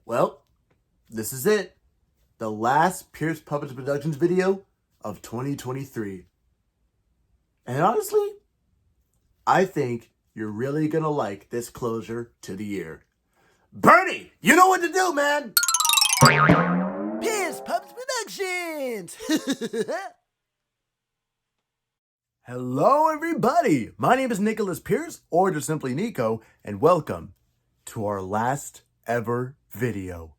Well, this is it. The last Pierce Puppets Productions video of 2023. And honestly, I think you're really gonna like this closure to the year. Bernie, you know what to do, man! Pierce Puppets Productions! Hello, everybody! My name is Nicholas Pierce, or just simply Nico, and welcome to our last ever video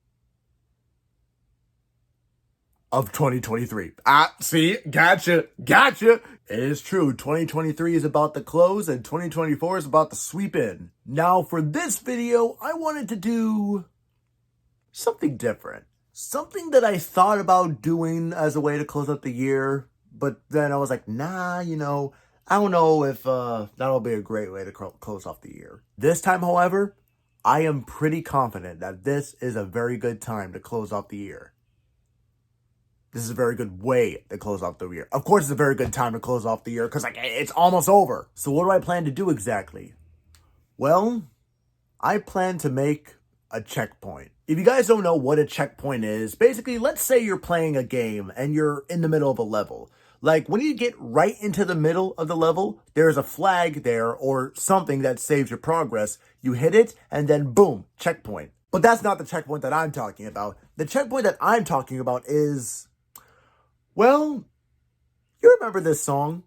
of 2023. See, gotcha. It is true, 2023 is about to close and 2024 is about to sweep in. Now, for this video, I wanted to do something different. Something that I thought about doing as a way to close out the year, but then I was like, nah, I don't know if that'll be a great way to close off the year. This time, however, I am pretty confident that this is a very good time to close off the year. This is a very good way to close off the year. Of course, it's a very good time to close off the year because it's almost over. So what do I plan to do exactly? Well, I plan to make a checkpoint. If you guys don't know what a checkpoint is, basically, let's say you're playing a game and you're in the middle of a level. Like, when you get right into the middle of the level, there's a flag there or something that saves your progress. You hit it, and then boom, checkpoint. But that's not the checkpoint that I'm talking about. The checkpoint that I'm talking about is, well, you remember this song?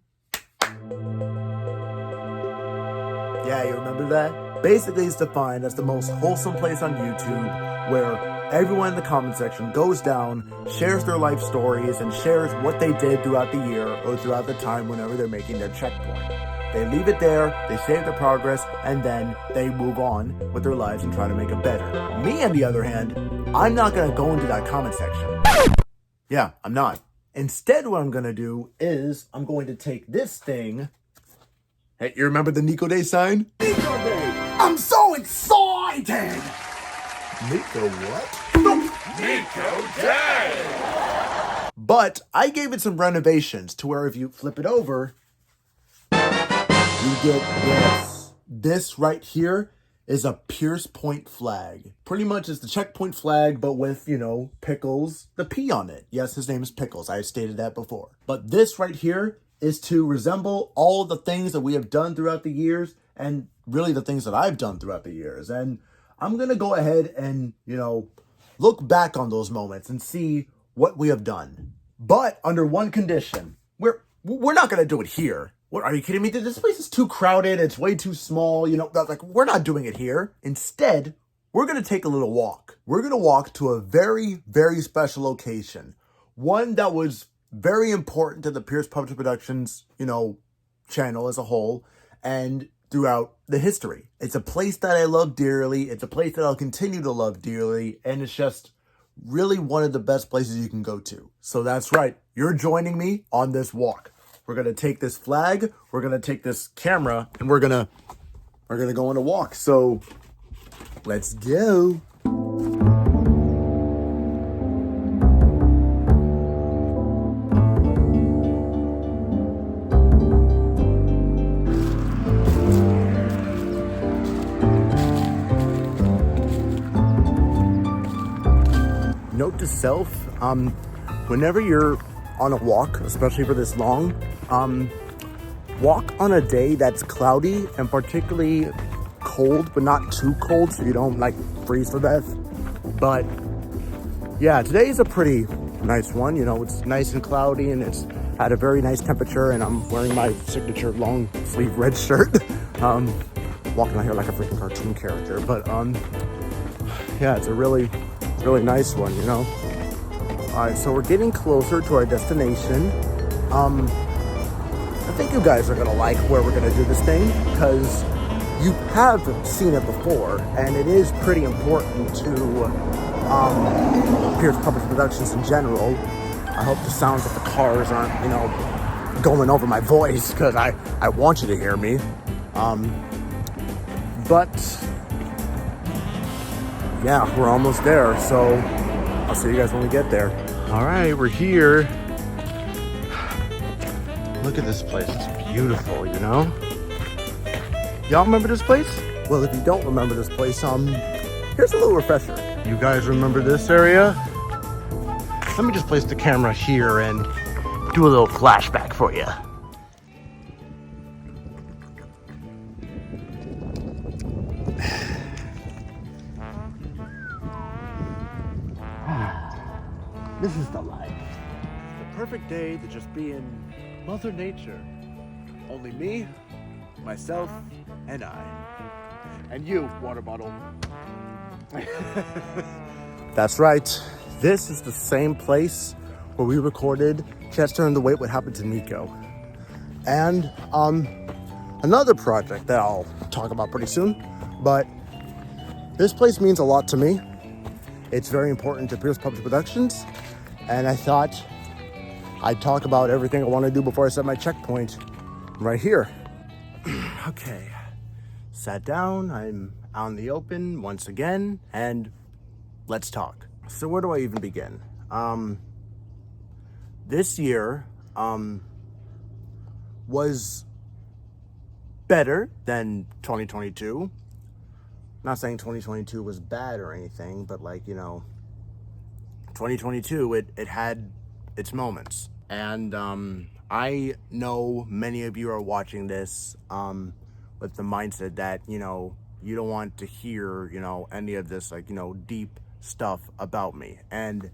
Yeah, you remember that? Basically, it's defined as the most wholesome place on YouTube where everyone in the comment section goes down, shares their life stories, and shares what they did throughout the year or throughout the time whenever they're making their checkpoint. They leave it there, they save their progress, and then they move on with their lives and try to make it better. Me, on the other hand, I'm not going to go into that comment section. Yeah, I'm not. Instead, what I'm going to do is I'm going to take this thing. Hey, you remember the Nico Day sign? Nico Day! I'm so excited! Nico what? Nico Day! But I gave it some renovations to where if you flip it over, you get this. This right here is a Pierce Point flag. Pretty much it's the checkpoint flag, but with, Pickles, the P on it. Yes, his name is Pickles. I stated that before. But this right here is to resemble all the things that we have done throughout the years and really the things that I've done throughout the years. And I'm going to go ahead and, look back on those moments and see what we have done. But under one condition. We're not going to do it here. What, are you kidding me? This place is too crowded. It's way too small. We're not doing it here. Instead, we're going to take a little walk. We're going to walk to a very, very special location. One that was very important to the Pierce Puppets Productions, channel as a whole and throughout the history. It's a place that I love dearly. It's a place that I'll continue to love dearly. And it's just really one of the best places you can go to. So that's right. You're joining me on this walk. We're going to take this flag, we're going to take this camera, and we're going to go on a walk. So let's go. Note to self, whenever you're on a walk, especially for this long, walk on a day that's cloudy and particularly cold, but not too cold so you don't freeze to death. But yeah, today is a pretty nice one. It's nice and cloudy and it's at a very nice temperature, and I'm wearing my signature long sleeve red shirt. Walking out here like a freaking cartoon character, but yeah, it's a really nice one, All right, so we're getting closer to our destination. I think you guys are gonna like where we're gonna do this thing because you have seen it before, and it is pretty important to Pierce Puppets Productions in general. I hope the sounds of the cars aren't, going over my voice because I want you to hear me. But yeah, we're almost there, so I'll see you guys when we get there. All right, we're here. Look at this place. It's beautiful, Y'all remember this place? Well, if you don't remember this place, here's a little refresher. You guys remember this area? Let me just place the camera here and do a little flashback for you. This is the life. The perfect day to just be in Mother Nature. Only me, myself, and I. And you, water bottle. That's right. This is the same place where we recorded Chester and the Wait What Happened to Nico. And another project that I'll talk about pretty soon. But this place means a lot to me. It's very important to Pierce Public Productions. And I thought I'd talk about everything I want to do before I set my checkpoint right here. Okay, sat down, I'm out in the open once again, and let's talk. So where do I even begin? This year was better than 2022. Not saying 2022 was bad or anything, but 2022, it had its moments. And I know many of you are watching this with the mindset that, you don't want to hear, any of this, deep stuff about me. And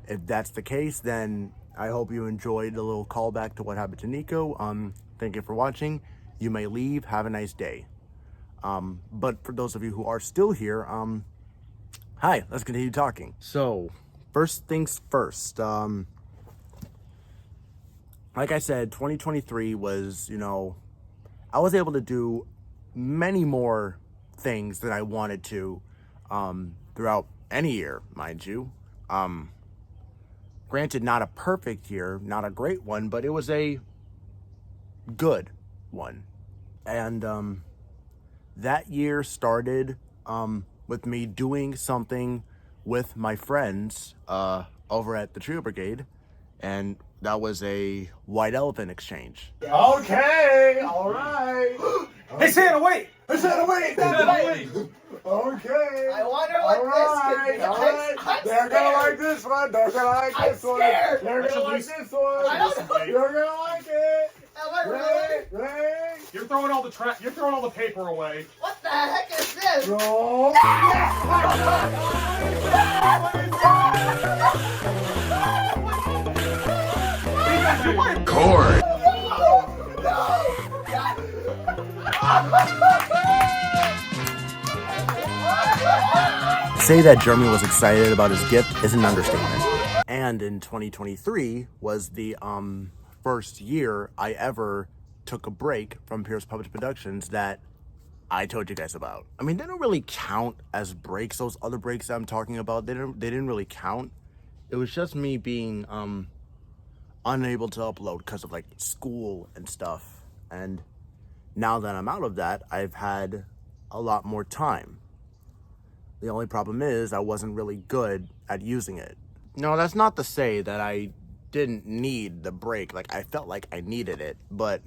if that's the case, then I hope you enjoyed the little callback to what happened to Nico. Thank you for watching. You may leave. Have a nice day. But for those of you who are still here, hi, let's continue talking. So, first things first. Like I said, 2023 was, I was able to do many more things that I wanted to throughout any year, mind you. Granted, not a perfect year, not a great one, but it was a good one. And that year started with me doing something with my friends over at the Trio Brigade, and that was a white elephant exchange. Okay, all right. Hey, Santa, wait! Hey, Santa, wait! Santa, wait! Okay. I wonder what All this could right, be. all right. I'm They're gonna like this one. They're gonna like I'm this one. scared. They're gonna like this one. I don't know. You're gonna like it. Am I really? Ready? You're throwing all the You're throwing all the paper away. What the heck is this? Roll. Cord. Say that Jeremy was excited about his gift is an understatement. And in 2023 was the first year I ever took a break from Pierce Public Productions that I told you guys about. I mean, they don't really count as breaks. Those other breaks that I'm talking about, they didn't really count. It was just me being unable to upload because of school and stuff. And now that I'm out of that, I've had a lot more time. The only problem is I wasn't really good at using it. No, that's not to say that I didn't need the break. I felt like I needed it, but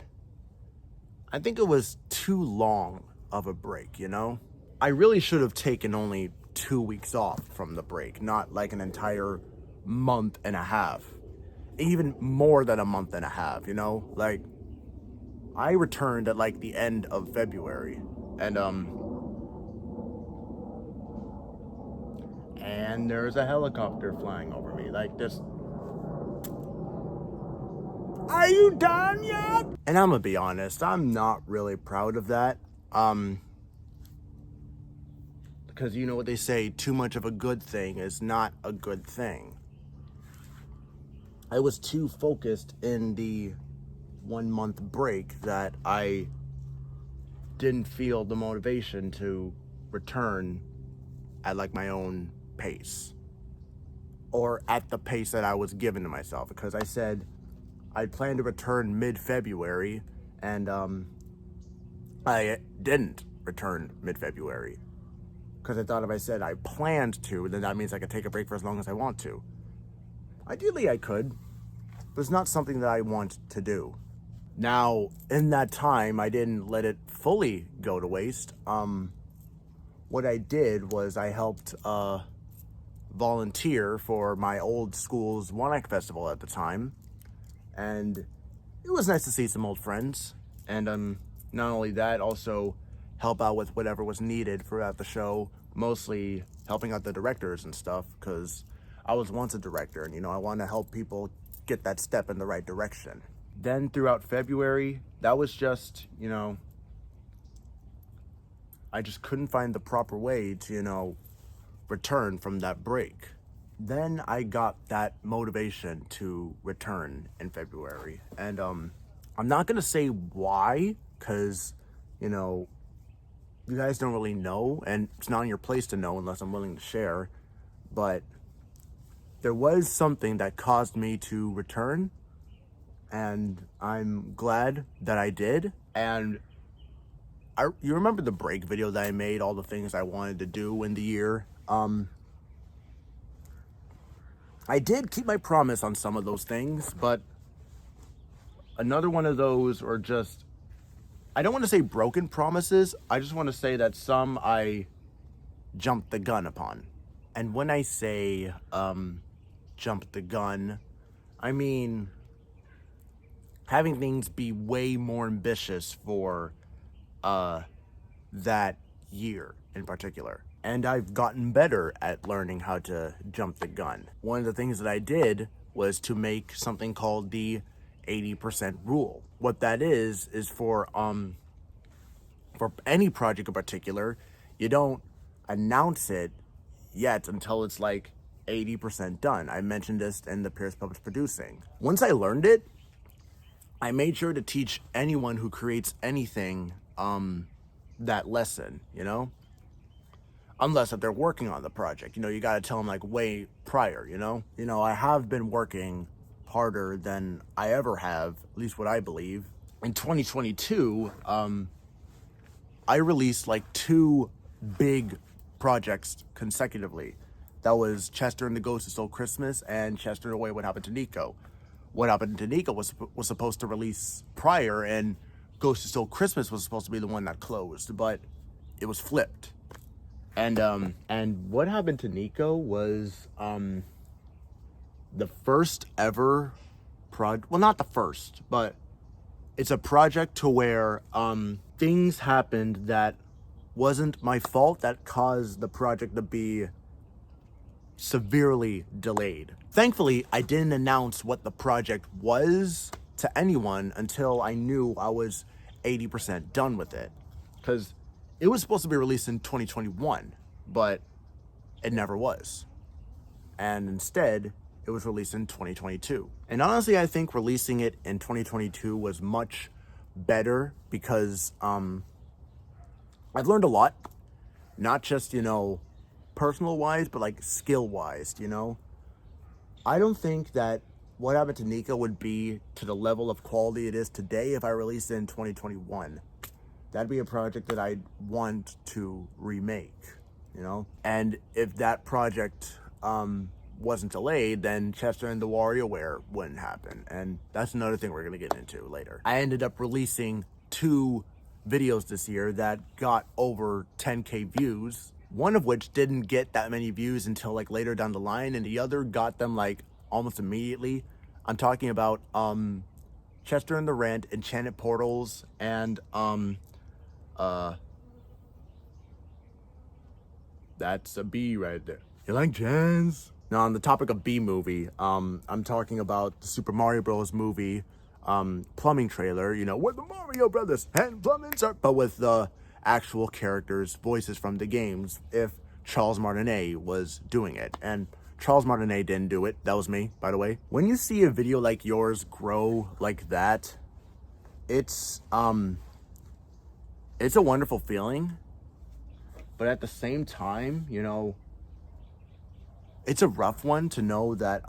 I think it was too long of a break, I really should have taken only 2 weeks off from the break, not an entire month and a half. Even more than a month and a half, I returned at the end of February, and there's a helicopter flying over me this. Are you done yet? And I'm gonna be honest, I'm not really proud of that. Because you know what they say, too much of a good thing is not a good thing. I was too focused in the 1 month break that I didn't feel the motivation to return at my own pace, or at the pace that I was given to myself, because I said I planned to return mid-February, and I didn't return mid-February because I thought if I said I planned to, then that means I could take a break for as long as I want to. Ideally I could, but it's not something that I want to do. Now, in that time, I didn't let it fully go to waste. what I did was I helped volunteer for my old school's One Act Festival at the time, and it was nice to see some old friends. And not only that, also help out with whatever was needed throughout the show, mostly helping out the directors and stuff, because I was once a director, and I want to help people get that step in the right direction. Then throughout February, that was just, I just couldn't find the proper way to, return from that break. Then I got that motivation to return in February. And I'm not going to say why, because, you guys don't really know, and it's not in your place to know unless I'm willing to share. But there was something that caused me to return, and I'm glad that I did. And you remember the break video that I made, all the things I wanted to do in the year? I did keep my promise on some of those things, but another one of those are just, I don't want to say broken promises, I just want to say that some I jumped the gun upon. And when I say jumped the gun, I mean having things be way more ambitious for that year in particular. And I've gotten better at learning how to jump the gun. One of the things that I did was to make something called the 80% rule. What that is for any project in particular, you don't announce it yet until it's like 80% done. I mentioned this in the Pierce Published Producing. Once I learned it, I made sure to teach anyone who creates anything that lesson, unless if they're working on the project, you got to tell them like way prior, I have been working harder than I ever have, at least what I believe. In 2022, I released like 2 big projects consecutively. That was Chester and the Ghost Who Stole Christmas and Chester Away What Happened to Nico. What Happened to Nico was supposed to release prior, and Ghost Who Stole Christmas was supposed to be the one that closed, but it was flipped. And What Happened to Nico was the first ever well, not the first, but it's a project to where things happened that wasn't my fault that caused the project to be severely delayed. Thankfully, I didn't announce what the project was to anyone until I knew I was 80% done with it, because it was supposed to be released in 2021, but it never was. And instead, it was released in 2022. And honestly, I think releasing it in 2022 was much better because I've learned a lot, not just, personal-wise, but like skill-wise, I don't think that What Happened to Nico would be to the level of quality it is today if I released it in 2021. That'd be a project that I'd want to remake, And if that project wasn't delayed, then Chester and the WarioWare wouldn't happen. And that's another thing we're going to get into later. I ended up releasing 2 videos this year that got over 10K views. One of which didn't get that many views until like later down the line, and the other got them like almost immediately. I'm talking about Chester and the Rant, Enchanted Portals, and that's a B right there. You like jazz? Now, on the topic of B movie, I'm talking about the Super Mario Bros. Movie plumbing trailer, where the Mario Brothers and plumbing start, but with the actual characters' voices from the games, if Charles Martinet was doing it. And Charles Martinet didn't do it. That was me, by the way. When you see a video like yours grow like that, it's a wonderful feeling. But at the same time, it's a rough one to know that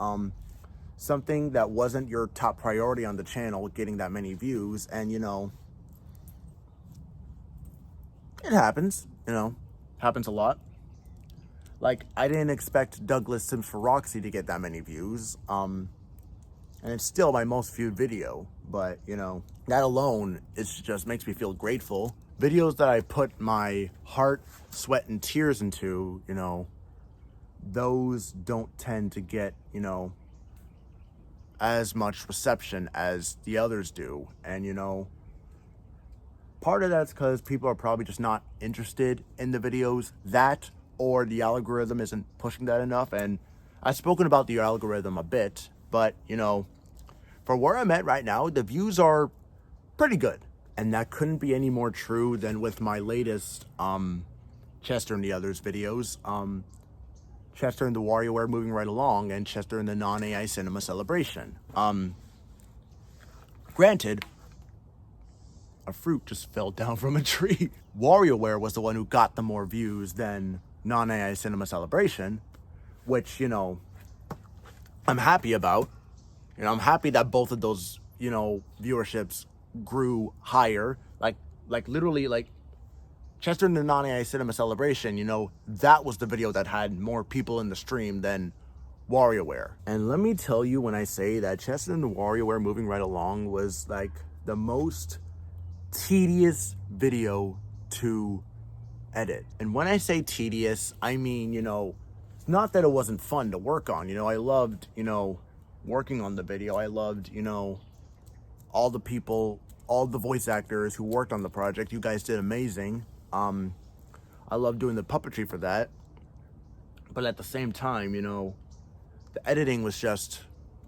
something that wasn't your top priority on the channel getting that many views, and it happens, happens a lot. Like, I didn't expect Douglas Sims for Roxy to get that many views, and it's still my most viewed video, but that alone, it just makes me feel grateful videos that I put my heart, sweat, and tears into, you know, those don't tend to get, you know, as much reception as the others do. And, you know, part of that's because people are probably just not interested in the videos, that or the algorithm isn't pushing that enough. And I've spoken about the algorithm a bit, but, you know, for where I'm at right now, the views are pretty good. And that couldn't be any more true than with my latest Chester and the Others videos. Chester and the WarioWare Moving Right Along, and Chester and the Non-AI Cinema Celebration. Granted, a fruit just fell down from a tree. WarioWare was the one who got the more views than Non-AI Cinema Celebration, which, you know, I'm happy about. You know, I'm happy that both of those, you know, viewerships grew higher. Like literally, like, Chester and the Non-AI Cinema Celebration, you know, that was the video that had more people in the stream than WarioWare. And let me tell you, when I say that Chester and the WarioWare Moving Right Along was like the most tedious video to edit. And when I say tedious, I mean, you know, it's not that it wasn't fun to work on. You know, I loved, you know, working on the video. I loved, you know, all the people, all the voice actors who worked on the project. You guys did amazing. I love doing the puppetry for that. But at the same time, you know, the editing was just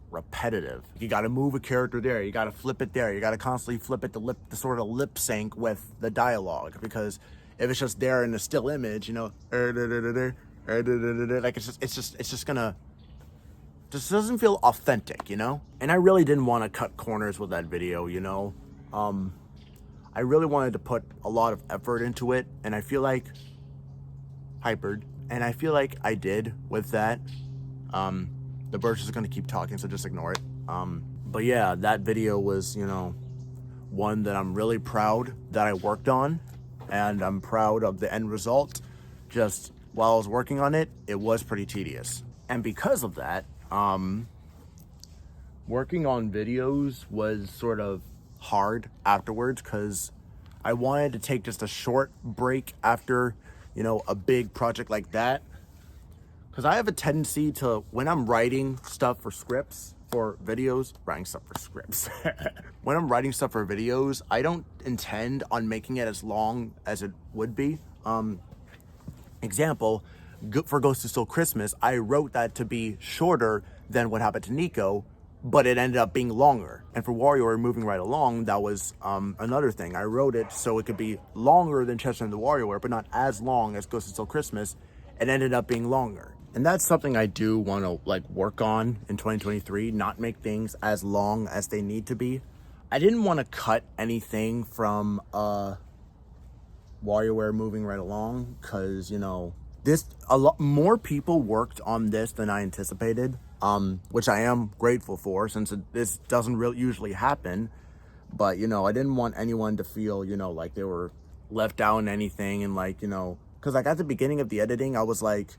repetitive. You got to move a character there. You got to flip it there. You got to constantly flip it to sort of lip sync with the dialogue. Because if it's just there in a still image, you know, like it's just gonna, just doesn't feel authentic, you know? And I really didn't want to cut corners with that video, you know? I really wanted to put a lot of effort into it, and I feel like and I feel like I did with that. The bird's just gonna keep talking, so just ignore it. But yeah, that video was, you know, one that I'm really proud that I worked on, and I'm proud of the end result. Just while I was working on it, it was pretty tedious. And because of that, working on videos was sort of hard afterwards, because I wanted to take just a short break after, you know, a big project like that. Because I have a tendency to, when I'm writing stuff for scripts, for videos, when I'm writing stuff for videos, I don't intend on making it as long as it would be. Example, for Ghost of Still Christmas, I wrote that to be shorter than What Happened to Nico, but it ended up being longer. And for WarioWare Moving Right Along, that was another thing. I wrote it so it could be longer than Chester and the WarioWare, but not as long as Ghost of Still Christmas. It ended up being longer. And that's something I do want to like work on in 2023, not make things as long as they need to be. I didn't want to cut anything from WarioWare Moving Right Along, because, you know, a lot more people worked on this than I anticipated, which I am grateful for, since this doesn't really usually happen. But, you know, I didn't want anyone to feel, you know, like they were left out in anything. And like, you know, because like at the beginning of the editing, I was like,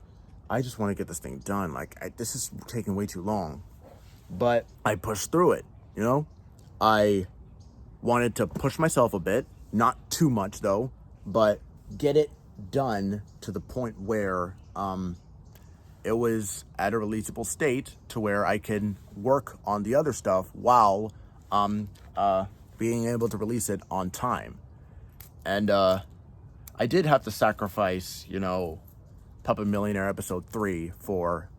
I just want to get this thing done. Like, this is taking way too long. But I pushed through it, you know? I wanted to push myself a bit, not too much though, but get it done to the point where it was at a releasable state to where I can work on the other stuff while being able to release it on time. And I did have to sacrifice, you know, Puppet Millionaire episode 3 for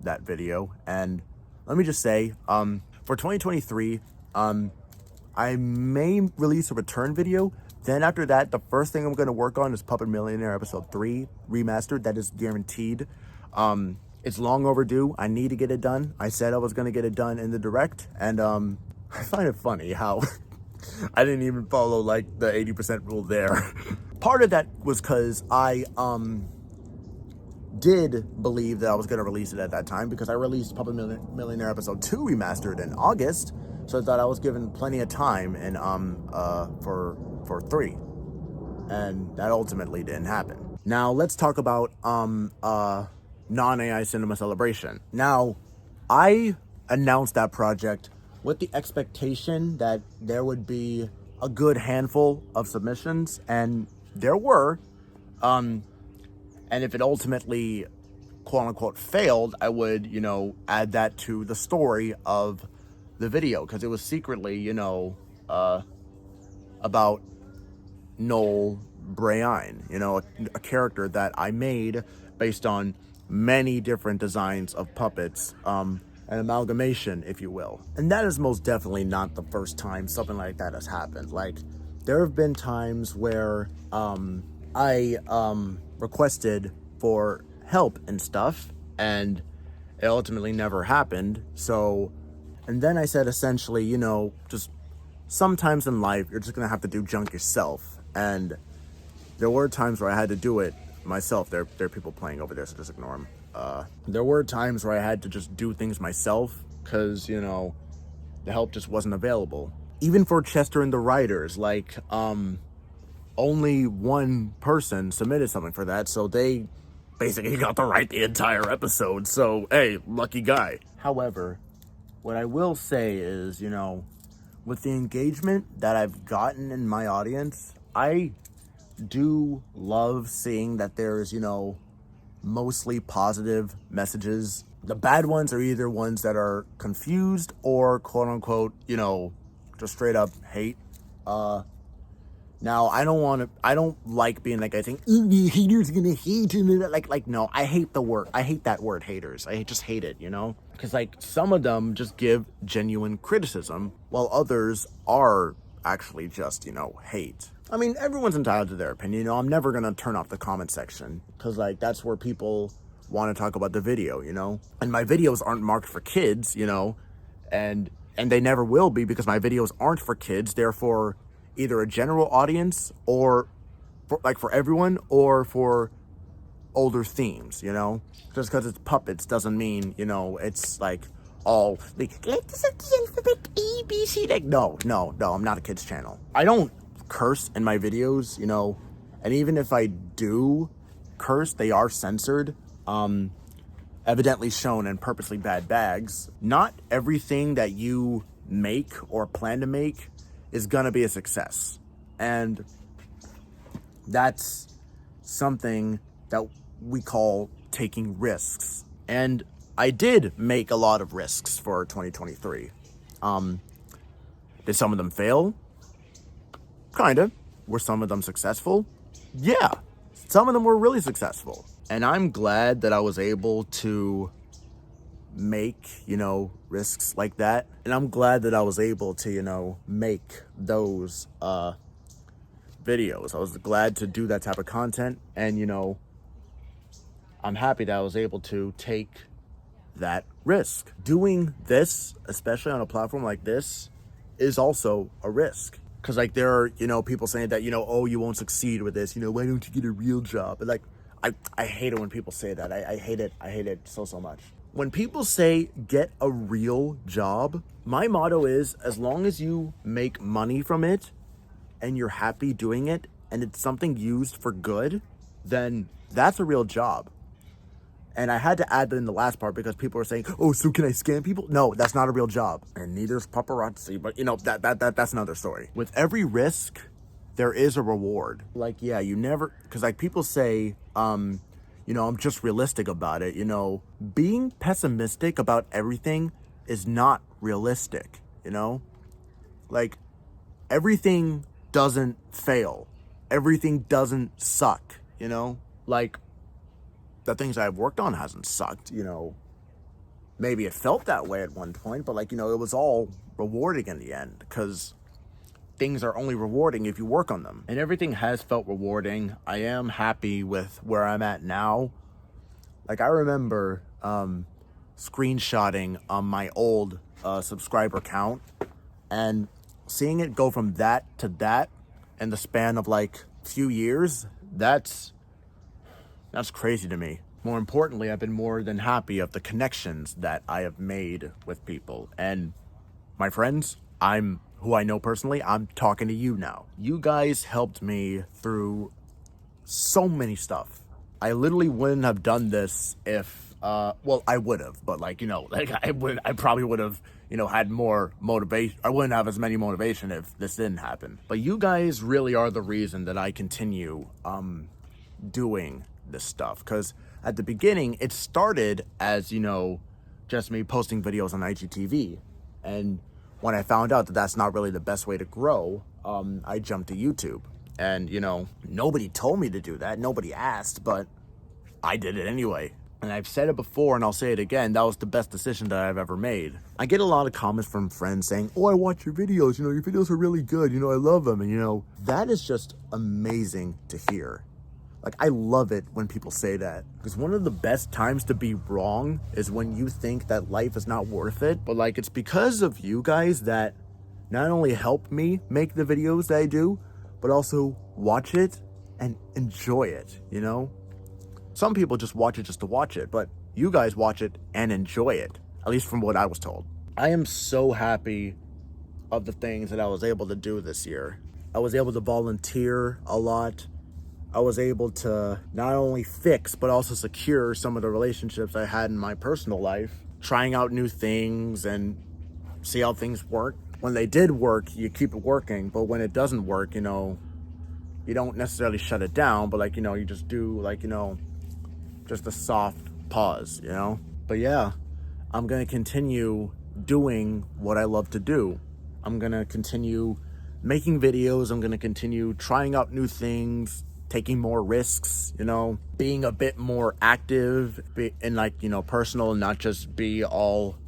that video. And let me just say, for 2023, I may release a return video. Then after that, the first thing I'm going to work on is Puppet Millionaire episode 3 remastered. That is guaranteed. It's long overdue. I need to get it done. I said I was going to get it done in the direct. And I find it funny how I didn't even follow like the 80% rule there. Part of that was because I did believe that I was going to release it at that time, because I released Puppet Millionaire episode 2 remastered in August. So I thought I was given plenty of time and for 3, and that ultimately didn't happen. Now let's talk about non-AI Cinema Celebration. Now, I announced that project with the expectation that there would be a good handful of submissions, and there were. And if it ultimately, quote unquote, failed, I would, add that to the story of the video, because it was secretly, about Noel Bryan, a character that I made based on many different designs of puppets, an amalgamation, if you will. And that is most definitely not the first time something like that has happened. Like, there have been times where I requested for help and stuff, and it ultimately never happened. So, and then I said, essentially, just sometimes in life, you're just gonna have to do junk yourself. And there were times where I had to do it myself. There are people playing over there, so just ignore them. There were times where I had to just do things myself because, the help just wasn't available. Even for Chester and the writers, like, only one person submitted something for that, so they basically got to write the entire episode. So, hey, lucky guy. However, what I will say is, with the engagement that I've gotten in my audience, I do love seeing that there's, mostly positive messages. The bad ones are either ones that are confused or quote unquote, just straight up hate. Now I don't like being like, I think the haters gonna hate and like no, I hate that word haters. I just hate it, because like some of them just give genuine criticism while others are actually just, hate. I mean, everyone's entitled to their opinion. I'm never going to turn off the comment section because, like, that's where people want to talk about the video, And my videos aren't marked for kids, and they never will be because my videos aren't for kids. They're for either a general audience or for everyone or for older themes, Just because it's puppets doesn't mean, it's like all like this is the alphabet A, B, C. Like, no, I'm not a kids channel. I don't curse in my videos, and even if I do curse, they are censored, evidently shown in purposely bad bags. Not everything that you make or plan to make is gonna be a success, and that's something that we call taking risks. And I did make a lot of risks for 2023. Did some of them fail? Kinda. Were some of them successful? Yeah. Some of them were really successful. And I'm glad that I was able to make, risks like that. And I'm glad that I was able to, make those videos. I was glad to do that type of content. And, I'm happy that I was able to take that risk. Doing this, especially on a platform like this, is also a risk. Because, like, there are, people saying that, oh, you won't succeed with this. Why don't you get a real job? But, like, I hate it when people say that. I hate it. I hate it so much. When people say get a real job, my motto is, as long as you make money from it and you're happy doing it and it's something used for good, then that's a real job. And I had to add that in the last part because people were saying, oh, so can I scam people? No, that's not a real job. And neither is paparazzi, but that's another story. With every risk, there is a reward. Like, yeah, you never, because like people say, I'm just realistic about it. Being pessimistic about everything is not realistic, Like, everything doesn't fail. Everything doesn't suck, Like, the things I've worked on hasn't sucked, Maybe it felt that way at one point, but like, it was all rewarding in the end because things are only rewarding if you work on them. And everything has felt rewarding. I am happy with where I'm at now. Like, I remember screenshotting my old subscriber count and seeing it go from that to that in the span of like few years. That's crazy to me. More importantly, I've been more than happy of the connections that I have made with people. And my friends, who I know personally, I'm talking to you now. You guys helped me through so many stuff. I literally wouldn't have done this if, I would have, but like, I probably would have, had more motivation. I wouldn't have as many motivation if this didn't happen. But you guys really are the reason that I continue doing this stuff. Because at the beginning, it started as, just me posting videos on IGTV. And when I found out that that's not really the best way to grow, I jumped to YouTube. And, nobody told me to do that. Nobody asked, but I did it anyway. And I've said it before and I'll say it again, that was the best decision that I've ever made. I get a lot of comments from friends saying, oh, I watch your videos, your videos are really good, I love them. And, that is just amazing to hear. Like, I love it when people say that. Because one of the best times to be wrong is when you think that life is not worth it. But, it's because of you guys that not only help me make the videos that I do, but also watch it and enjoy it, Some people just watch it just to watch it, but you guys watch it and enjoy it, at least from what I was told. I am so happy of the things that I was able to do this year. I was able to volunteer a lot. I was able to not only fix, but also secure some of the relationships I had in my personal life, trying out new things and see how things work. When they did work, you keep it working, but when it doesn't work, you don't necessarily shut it down, but you just do just a soft pause, But yeah, I'm going to continue doing what I love to do. I'm going to continue making videos. I'm going to continue trying out new things, taking more risks, being a bit more active and personal, and not just be all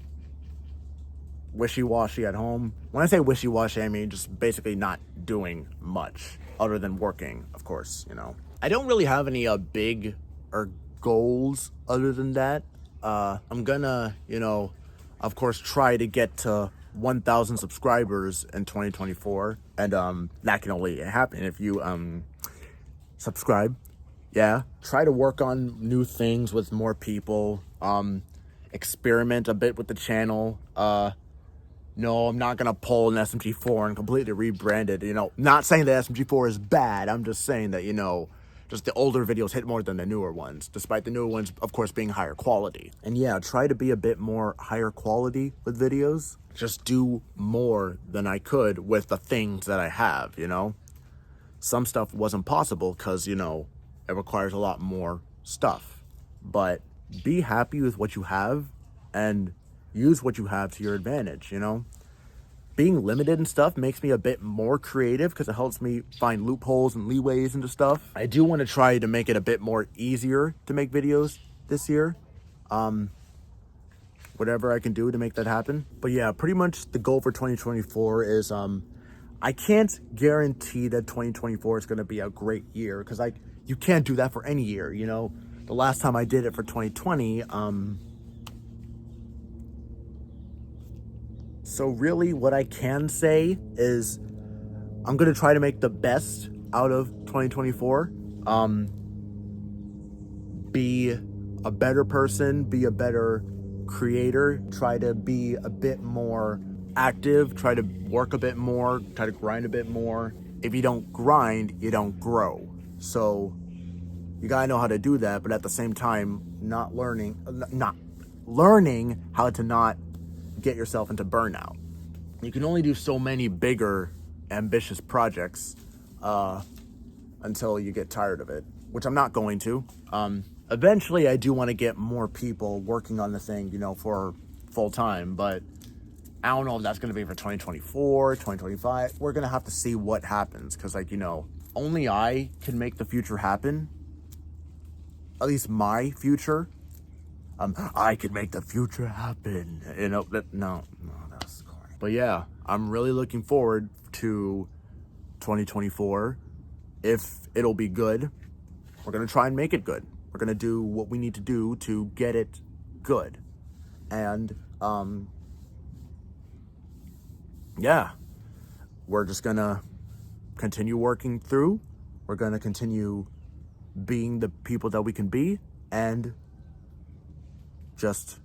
wishy-washy at home. When I say wishy-washy, I mean just basically not doing much other than working, of course, I don't really have any big or goals other than that. I'm gonna, of course, try to get to 1,000 subscribers in 2024, and that can only happen if you subscribe. Yeah, try to work on new things with more people, experiment a bit with the channel. No, I'm not gonna pull an SMG4 and completely rebrand it. Not saying that SMG4 is bad. I'm just saying that just the older videos hit more than the newer ones, despite the newer ones, of course, being higher quality. And yeah, try to be a bit more higher quality with videos. Just do more than I could with the things that I have, Some stuff wasn't possible because, it requires a lot more stuff. But be happy with what you have and use what you have to your advantage, Being limited and stuff makes me a bit more creative because it helps me find loopholes and leeways into stuff. I do want to try to make it a bit more easier to make videos this year. Whatever I can do to make that happen. But yeah, pretty much the goal for 2024 is I can't guarantee that 2024 is going to be a great year because you can't do that for any year, The last time I did it for 2020, so really what I can say is I'm going to try to make the best out of 2024. Be a better person, be a better creator, try to be a bit more active, try to work a bit more, try to grind a bit more. If you don't grind, you don't grow. So you gotta know how to do that, but at the same time, not learning how to not get yourself into burnout. You can only do so many bigger, ambitious projects until you get tired of it, which I'm not going to. Eventually, I do want to get more people working on the thing, for full time, but I don't know if that's going to be for 2024, 2025. We're going to have to see what happens because, only I can make the future happen. At least my future. I can make the future happen. No, that's corny. But yeah, I'm really looking forward to 2024. If it'll be good, we're going to try and make it good. We're going to do what we need to do to get it good. And, yeah, we're just going to continue working through. We're going to continue being the people that we can be and just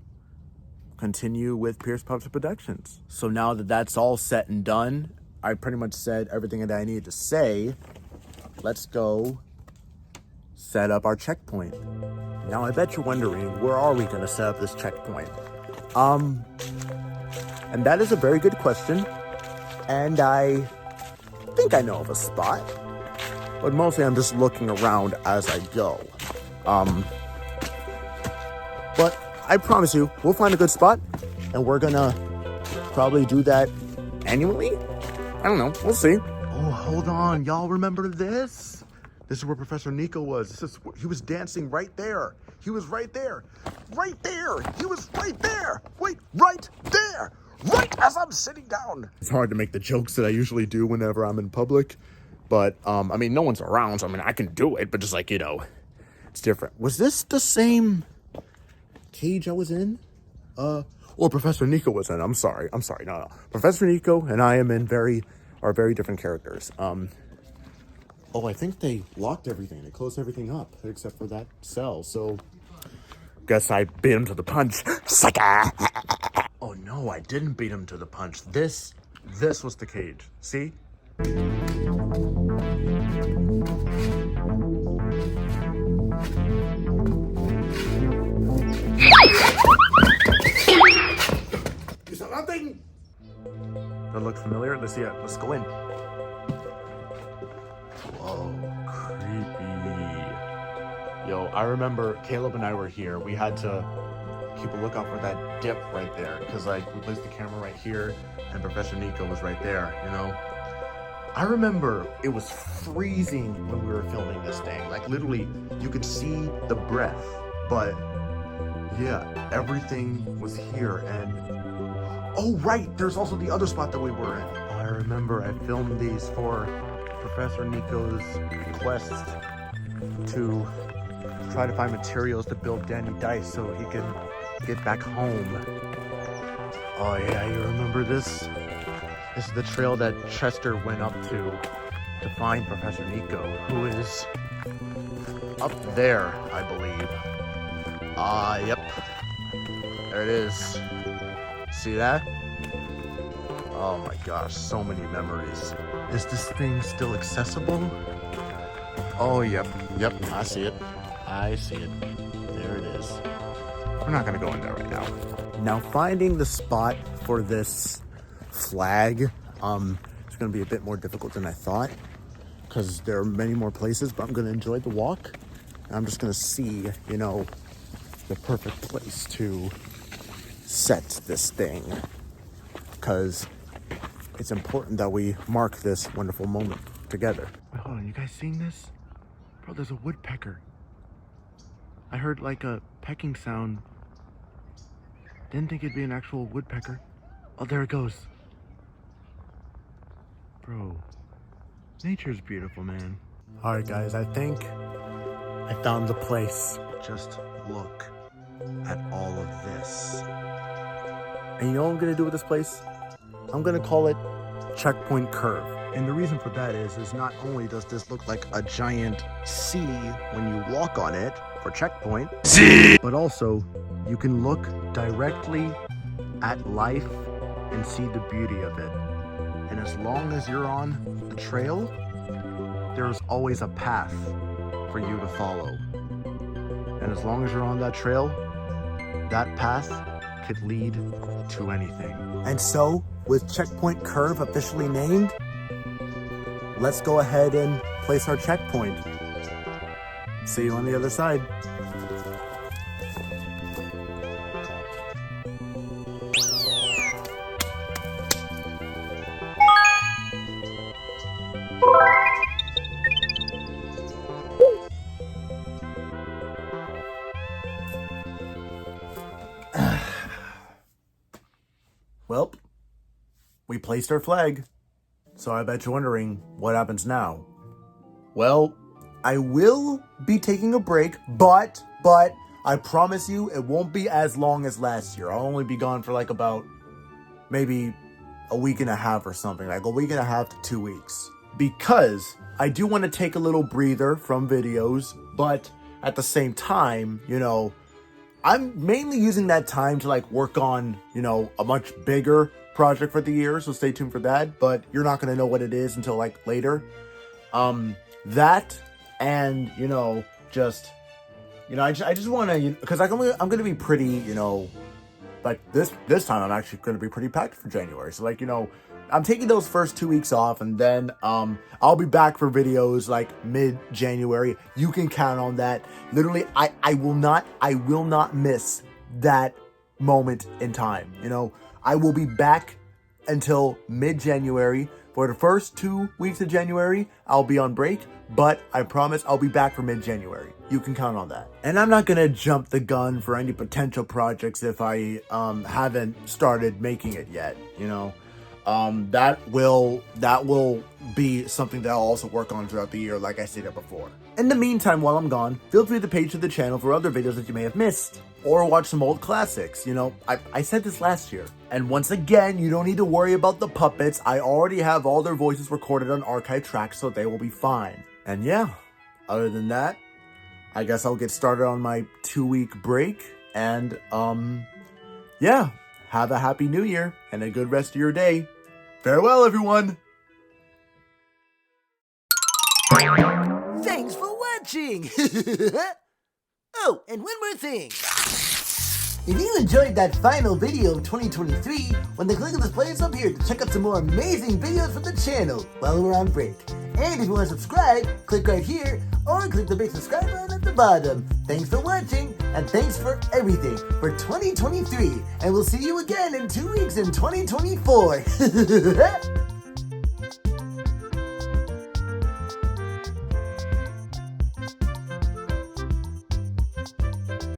continue with Pierce Puppet Productions. So now that that's all set and done, I pretty much said everything that I needed to say. Let's go set up our checkpoint. Now, I bet you're wondering, where are we going to set up this checkpoint? And that is a very good question. And I think I know of a spot. But mostly I'm just looking around as I go. But I promise you, we'll find a good spot. And we're gonna probably do that annually? I don't know. We'll see. Oh, hold on. Y'all remember this? This is where Professor Nico was. He was dancing right there. He was right there. Right there. He was right there. Wait, right there. Right as I'm sitting down. It's hard to make the jokes that I usually do whenever I'm in public. But, I mean, no one's around, so, I mean, I can do it. But just like, you know, it's different. Was this the same cage I was in? Or Professor Nico was in. I'm sorry. No. Professor Nico and I am in very different characters. Oh, I think they locked everything. They closed everything up except for that cell. So, guess I beat him to the punch. Sucker! Oh no, I didn't beat him to the punch. This was the cage. See? You saw nothing? That looks familiar. Let's see it. Let's go in. Whoa, creepy. Yo, I remember Caleb and I were here. We had to keep a lookout for that dip right there. Because, like, we placed the camera right here, and Professor Nico was right there, you know? I remember it was freezing when we were filming this thing. Like, literally, you could see the breath. But, yeah, everything was here, and... Oh, right! There's also the other spot that we were in. Oh, I remember I filmed these for Professor Nico's quest to try to find materials to build Danny Dice so he can get back home. Oh yeah, you remember this? This is the trail that Chester went up to find Professor Nico, who is up there, I believe. Yep. There it is. See that? Oh my gosh, so many memories. Is this thing still accessible? Oh, yep, I see it. There it is. We're not gonna go in there right now. Now, finding the spot for this flag, it's gonna be a bit more difficult than I thought, because there are many more places, but I'm gonna enjoy the walk. And I'm just gonna see, you know, the perfect place to set this thing, because it's important that we mark this wonderful moment together. Wait, hold on, you guys seeing this? Bro, there's a woodpecker. I heard like a pecking sound. Didn't think it'd be an actual woodpecker. Oh, there it goes. Bro, nature's beautiful, man. All right, guys, I think I found the place. Just look at all of this. And you know what I'm gonna do with this place? I'm gonna call it Checkpoint Curve. And the reason for that is not only does this look like a giant C when you walk on it for checkpoint, but also you can look directly at life and see the beauty of it. And as long as you're on the trail, there's always a path for you to follow. And as long as you're on that trail, that path could lead to anything. And so, with Checkpoint Curve officially named, let's go ahead and place our checkpoint. See you on the other side. Well, we placed our flag. So I bet you're wondering, what happens now? Well, I will be taking a break, but I promise you it won't be as long as last year. I'll only be gone for like about maybe a week and a half or something, like a week and a half to 2 weeks. Because I do want to take a little breather from videos, but at the same time, you know, I'm mainly using that time to like work on, you know, a much bigger project for the year, so stay tuned for that, but you're not going to know what it is until like later. That and, you know, just, you know, I just want to, because I'm going to be pretty, you know, like this time I'm actually going to be pretty packed for January. So like, I'm taking those first 2 weeks off, and then I'll be back for videos like mid-January. You can count on that. Literally, I will not miss that moment in time. I will be back until mid-January. For the first 2 weeks of January, I'll be on break, but I promise I'll be back for mid-January. You can count on that. And I'm not gonna jump the gun for any potential projects if I haven't started making it yet. That will be something that I'll also work on throughout the year, like I stated before. In the meantime, while I'm gone, feel free to page to the channel for other videos that you may have missed, or watch some old classics. I said this last year. And once again, you don't need to worry about the puppets. I already have all their voices recorded on archive tracks, so they will be fine. And yeah, other than that, I guess I'll get started on my 2-week break. And yeah, have a happy new year and a good rest of your day. Farewell, everyone. Thanks for watching! Oh, and one more thing. If you enjoyed that final video of 2023, when the click of this playlist up here to check out some more amazing videos from the channel while we're on break. And if you want to subscribe, click right here, or click the big subscribe button at the bottom. Thanks for watching, and thanks for everything for 2023. And we'll see you again in 2 weeks in 2024.